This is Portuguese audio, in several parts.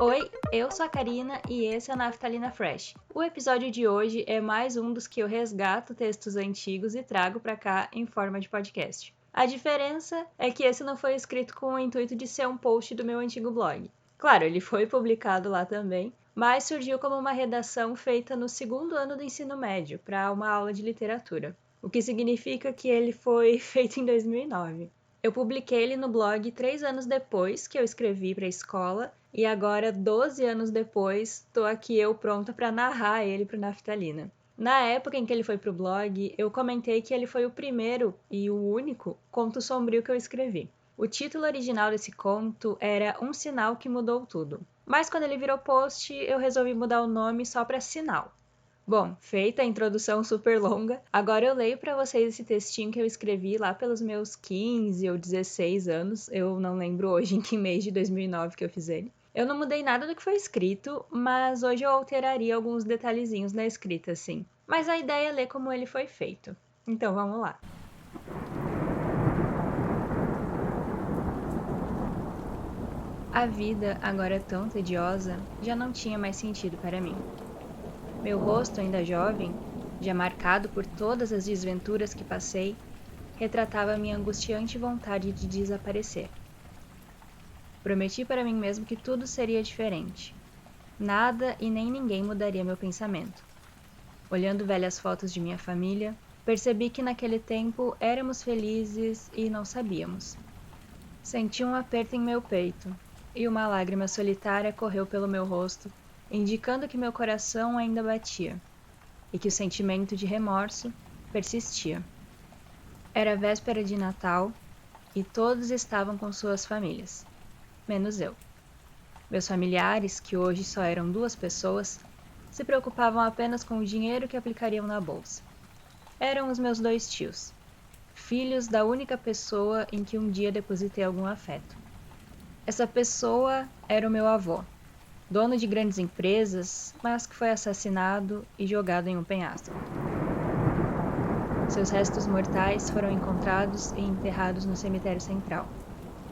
Oi, eu sou a Karina e esse é o Naftalina Fresh. O episódio de hoje é mais um dos que eu resgato textos antigos e trago pra cá em forma de podcast. A diferença é que esse não foi escrito com o intuito de ser um post do meu antigo blog. Claro, ele foi publicado lá também, mas surgiu como uma redação feita no segundo ano do ensino médio para uma aula de literatura, o que significa que ele foi feito em 2009. Eu publiquei ele no blog 3 anos depois que eu escrevi para a escola e agora, 12 anos depois, estou aqui eu pronta para narrar ele para o Naftalina. Na época em que ele foi pro blog, eu comentei que ele foi o primeiro e o único conto sombrio que eu escrevi. O título original desse conto era Um Sinal que Mudou Tudo. Mas quando ele virou post, eu resolvi mudar o nome só para Sinal. Bom, feita a introdução super longa, agora eu leio para vocês esse textinho que eu escrevi lá pelos meus 15 ou 16 anos, eu não lembro hoje em que mês de 2009 que eu fiz ele. Eu não mudei nada do que foi escrito, mas hoje eu alteraria alguns detalhezinhos na escrita, assim. Mas a ideia é ler como ele foi feito. Então vamos lá. A vida, agora tão tediosa, já não tinha mais sentido para mim. Meu rosto, ainda jovem, já marcado por todas as desventuras que passei, retratava minha angustiante vontade de desaparecer. Prometi para mim mesmo que tudo seria diferente. Nada e nem ninguém mudaria meu pensamento. Olhando velhas fotos de minha família, percebi que naquele tempo éramos felizes e não sabíamos. Senti um aperto em meu peito, e uma lágrima solitária correu pelo meu rosto, indicando que meu coração ainda batia, e que o sentimento de remorso persistia. Era véspera de Natal, e todos estavam com suas famílias, menos eu. Meus familiares, que hoje só eram 2 pessoas, se preocupavam apenas com o dinheiro que aplicariam na bolsa. Eram os meus 2 tios, filhos da única pessoa em que um dia depositei algum afeto. Essa pessoa era o meu avô, dono de grandes empresas, mas que foi assassinado e jogado em um penhasco. Seus restos mortais foram encontrados e enterrados no cemitério central,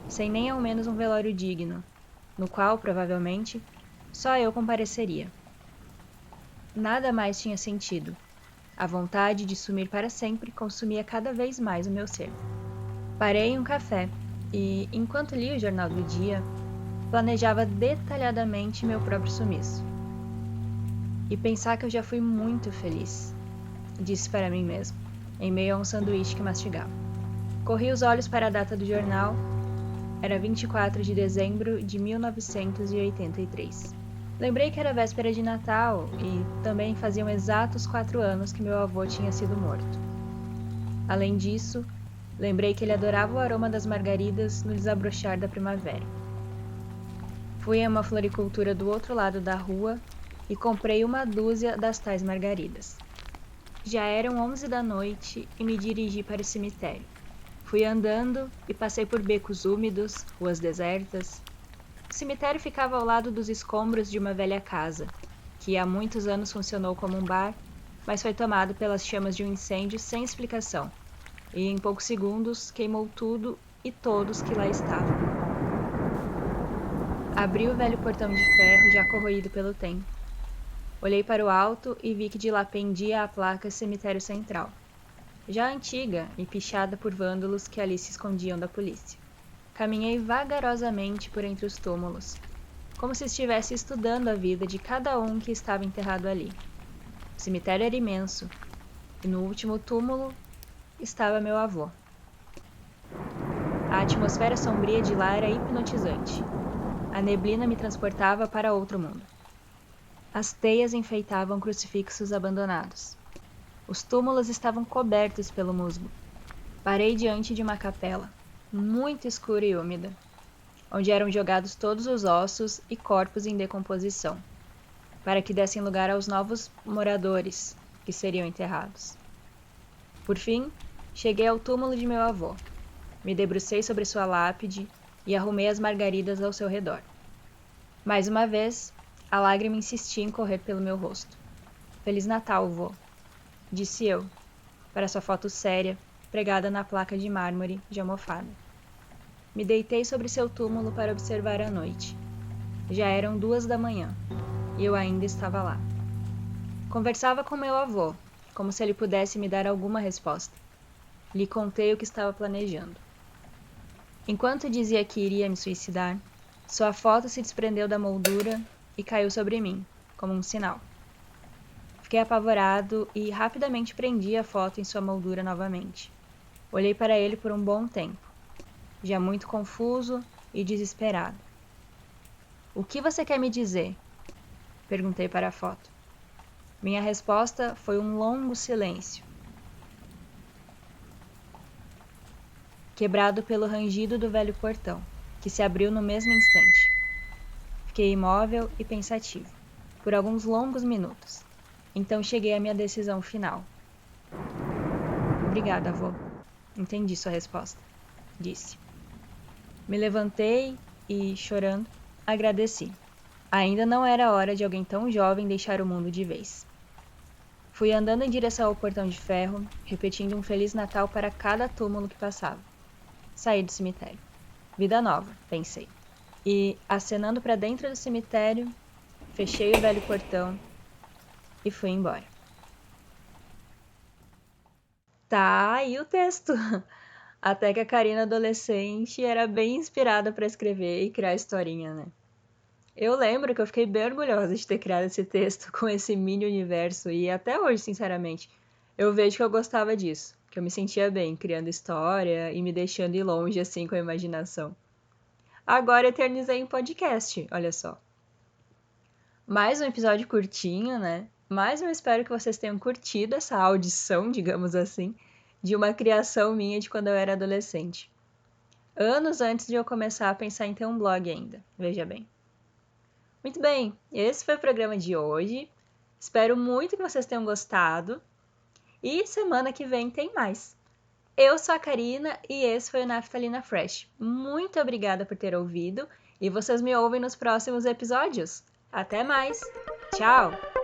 sem nem ao menos um velório digno, no qual, provavelmente, só eu compareceria. Nada mais tinha sentido. A vontade de sumir para sempre consumia cada vez mais o meu ser. Parei em um café e, enquanto lia o jornal do dia, planejava detalhadamente meu próprio sumiço. E pensar que eu já fui muito feliz, disse para mim mesmo, em meio a um sanduíche que mastigava. Corri os olhos para a data do jornal. Era 24 de dezembro de 1983. Lembrei que era véspera de Natal e também faziam exatos 4 anos que meu avô tinha sido morto. Além disso, lembrei que ele adorava o aroma das margaridas no desabrochar da primavera. Fui a uma floricultura do outro lado da rua e comprei uma dúzia das tais margaridas. Já eram 11 da noite e me dirigi para o cemitério. Fui andando e passei por becos úmidos, ruas desertas. O cemitério ficava ao lado dos escombros de uma velha casa, que há muitos anos funcionou como um bar, mas foi tomado pelas chamas de um incêndio sem explicação, e em poucos segundos queimou tudo e todos que lá estavam. Abri o velho portão de ferro já corroído pelo tempo. Olhei para o alto e vi que de lá pendia a placa Cemitério Central, já antiga e pichada por vândalos que ali se escondiam da polícia. Caminhei vagarosamente por entre os túmulos, como se estivesse estudando a vida de cada um que estava enterrado ali. O cemitério era imenso, e no último túmulo estava meu avô. A atmosfera sombria de lá era hipnotizante. A neblina me transportava para outro mundo. As teias enfeitavam crucifixos abandonados. Os túmulos estavam cobertos pelo musgo. Parei diante de uma capela, muito escura e úmida, onde eram jogados todos os ossos e corpos em decomposição, para que dessem lugar aos novos moradores que seriam enterrados. Por fim, cheguei ao túmulo de meu avô, me debrucei sobre sua lápide e arrumei as margaridas ao seu redor. Mais uma vez, a lágrima insistia em correr pelo meu rosto. Feliz Natal, vô, disse eu, para sua foto séria, pregada na placa de mármore de almofada. Me deitei sobre seu túmulo para observar a noite. Já eram 2 da manhã, e eu ainda estava lá. Conversava com meu avô, como se ele pudesse me dar alguma resposta. Lhe contei o que estava planejando. Enquanto dizia que iria me suicidar, sua foto se desprendeu da moldura e caiu sobre mim, como um sinal. Fiquei apavorado e rapidamente prendi a foto em sua moldura novamente. Olhei para ele por um bom tempo, já muito confuso e desesperado. "O que você quer me dizer?" perguntei para a foto. Minha resposta foi um longo silêncio, quebrado pelo rangido do velho portão, que se abriu no mesmo instante. Fiquei imóvel e pensativo, por alguns longos minutos. Então cheguei à minha decisão final. "Obrigada, avô. Entendi sua resposta", disse. Me levantei e, chorando, agradeci. Ainda não era hora de alguém tão jovem deixar o mundo de vez. Fui andando em direção ao portão de ferro, repetindo um Feliz Natal para cada túmulo que passava. Saí do cemitério. Vida nova, pensei. E, acenando para dentro do cemitério, fechei o velho portão e fui embora. Tá aí o texto. Até que a Karina adolescente era bem inspirada para escrever e criar historinha, né? Eu lembro que eu fiquei bem orgulhosa de ter criado esse texto com esse mini universo e até hoje, sinceramente, eu vejo que eu gostava disso, que eu me sentia bem criando história e me deixando ir longe assim com a imaginação. Agora eternizei em podcast, olha só. Mais um episódio curtinho, né? Mas eu espero que vocês tenham curtido essa audição, digamos assim, de uma criação minha de quando eu era adolescente. Anos antes de eu começar a pensar em ter um blog ainda, veja bem. Muito bem, esse foi o programa de hoje. Espero muito que vocês tenham gostado. E semana que vem tem mais. Eu sou a Karina e esse foi o Naftalina Fresh. Muito obrigada por ter ouvido e vocês me ouvem nos próximos episódios. Até mais! Tchau!